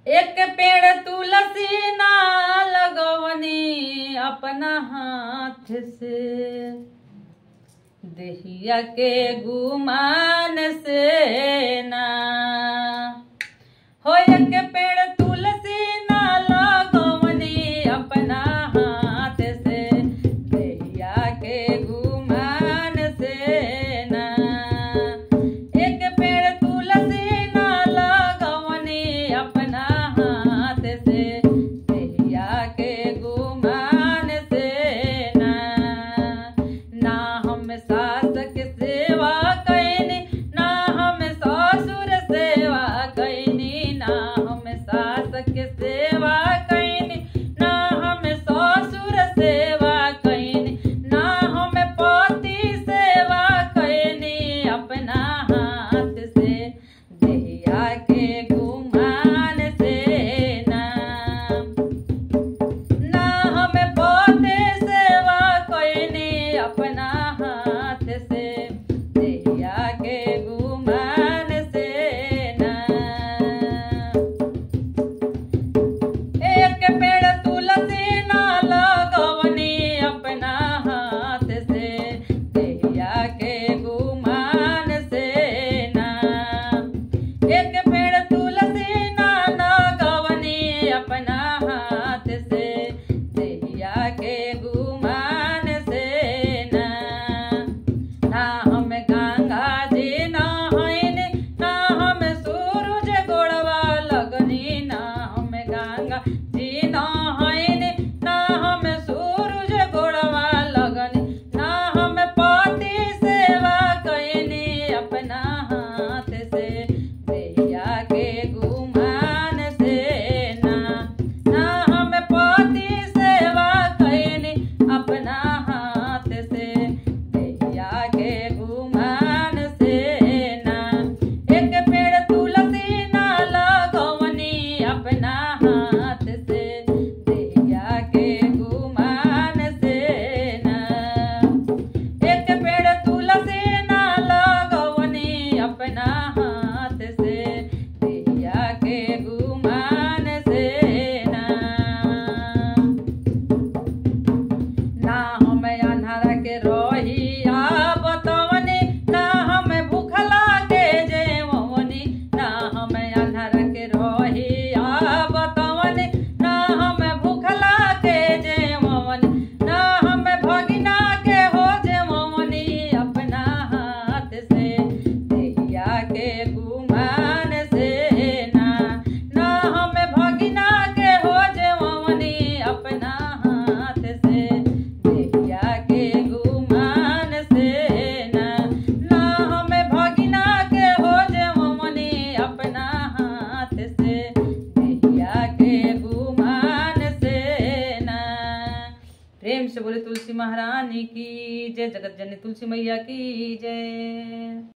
एक पेड़ तुलसी ना लगवनी अपना हाथ से, देहिया के गुमान से ना हो। एक पेड़ तुलसी ना लगवनी अपना हाथ से, देहिया के गुमान से ना। एक पेड़ तुलसी ना लगवनी अपना हाथ से, देहिया के गुमान से ना। ना हम सास के सेवा कैनी, ना हम ससुर सेवा कैनी, ना हम सास के सेवा कैनी, ना हम ससुर सेवा कैनी, ना हम पति सेवा कैनी अपना हाथ से, देहिया के गुमान से ना। ना हम पति सेवा कैनी अपना हाथ से, देहिया के गुमान से ना। एक पेड़ तुलसी ना लगवनी अपना हाथ से, देहिया के गुमान से ना। एक पेड़ तुलसी ना लगवनी अपना हाथ से, देहिया के गुमान से ना। ना हम गंगा जी नहाइनी, ना हम सूरज गोड़वा लगनी, ना हम गंगा जी नहाइनी, ना हम सूरज गोड़वा लगनी, ना हम पति सेवा कैनी अपना हाथ से, देहिया के गुमान से ना। ना हम पति सेवा कैनी अपना हाथ से, देहिया के गुमान से ना। एक पेड़ तुलसी ना लगवनी अपना हाथ से, देहिया के गुमान से ना। एक पेड़ तुलसी ना लगवनी अपना हाथ से, देहिया के गुमान से ना। ना हम अन्हरा के रहिया बतवनी, ना हम भूखला के जेवनी, ना हम अन्हरा के रहिया बतवनी, ना हम भूखला के जेवनी, ना हम भगिना के हो जेवनी अपना हाथ से, देहिया के गुमान से ना। ना हम भगिना के हो जेवनी अपना हाथ से, देहिया के गुमान से ना। ना हम भगिना के हो जेवनी अपना हाथ से, देहिया के गुमान से ना। प्रेम से बोले तुलसी महारानी की जय, जगत जननी तुलसी मैया की जय।